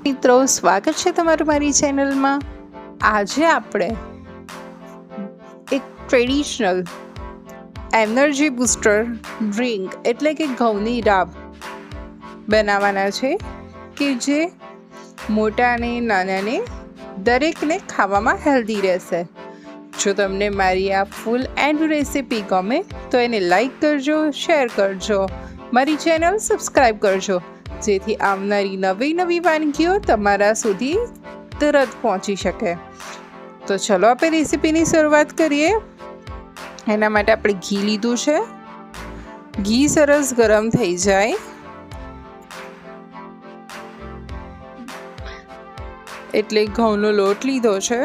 મિત્રો, સ્વાગત છે તમારું મારી ચેનલમાં। આજે આપણે એક ટ્રેડિશનલ એનર્જી બૂસ્ટર ડ્રિંક એટલે કે ઘઉંની રાબ બનાવવાના છે કે જે મોટાને નાનાને દરેકને ખાવામાં હેલ્ધી રહેશે। જો તમને મારી આ ફૂલ એન્ડ રેસીપી ગમે તો એને લાઈક કરજો, શેર કરજો, મારી ચેનલ સબસ્ક્રાઈબ કરજો, જેથી આવનારી નવી વાનગીઓ તમારા સુધી તરત પહોંચી શકે। તો ચલો આપણે રેસીપીની શરૂઆત કરીએ। એના માટે આપણે ઘી લીધું છે। ઘી સરસ ગરમ થઈ જાય એટલે ઘઉંનો લોટ લીધો છે।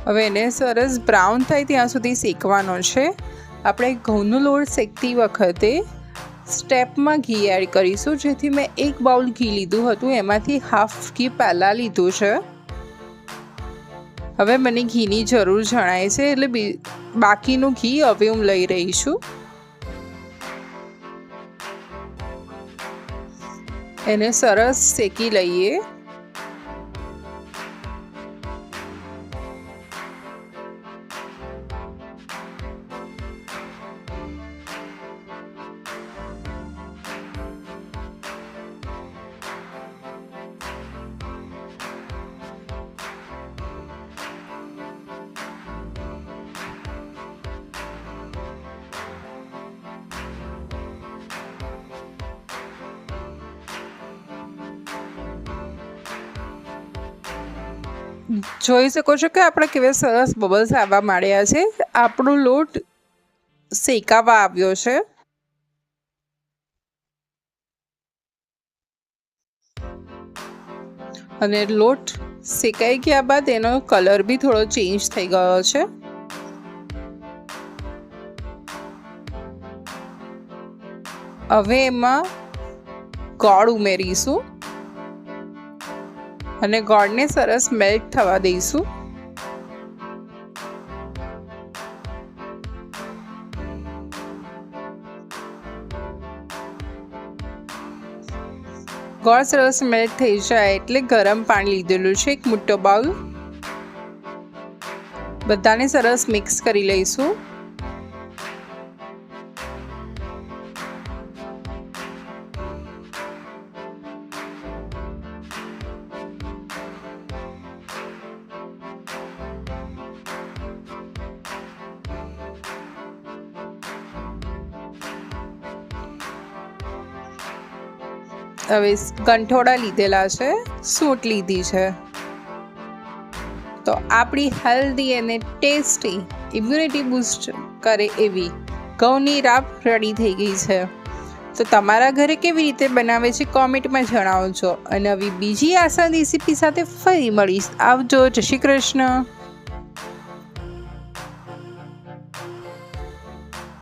હવે એને સરસ બ્રાઉન થાય ત્યાં સુધી શેકવાનો છે। આપણે ઘઉંનો લોટ શેકતી વખતે સ્ટેપમાં ઘી એડ કરીશું, જેથી મેં 1 બાઉલ ઘી લીધું હતું, એમાંથી હાફ ઘી પહેલાં લીધું છે। હવે મને ઘીની જરૂર જણાય છે એટલે બાકીનું ઘી હવે હું લઈ રહી છું। એને સરસ શેકી લઈએ। જોઈ શકો છો કે આપણે કેવા સરસ બબલ્સ આવવા માંડ્યા છે। આપણો લોટ શેકાવા આવ્યો છે। અને લોટ શેકાઈ ગયા બાદ એનો કલર બી થોડો ચેન્જ થઈ ગયો છે। હવે એમાં ગોળ ઉમેરીશું અને ગોળને સરસ મેલ્ટ થવા દઈશું। ગોળ સરસ મેલ્ટ થઈ જાય એટલે ગરમ પાણી લીધેલું છે 1 મોટો બાઉલ, બધાને સરસ મિક્સ કરી લઈશું। હવે ગંઠોડા લીધેલા છે, સૂંઠ લીધી છે। તો આપણી હેલ્ધી અને ટેસ્ટી ઇમ્યુનિટી બૂસ્ટ કરે એવી ઘઉંની રાબ રેડી થઈ ગઈ છે। તો તમારા ઘરે કેવી રીતે બનાવે છે કોમેન્ટમાં જણાવજો, અને આવી બીજી આસાન રેસીપી સાથે ફરી મળીશ। આવજો, જય શ્રી કૃષ્ણ।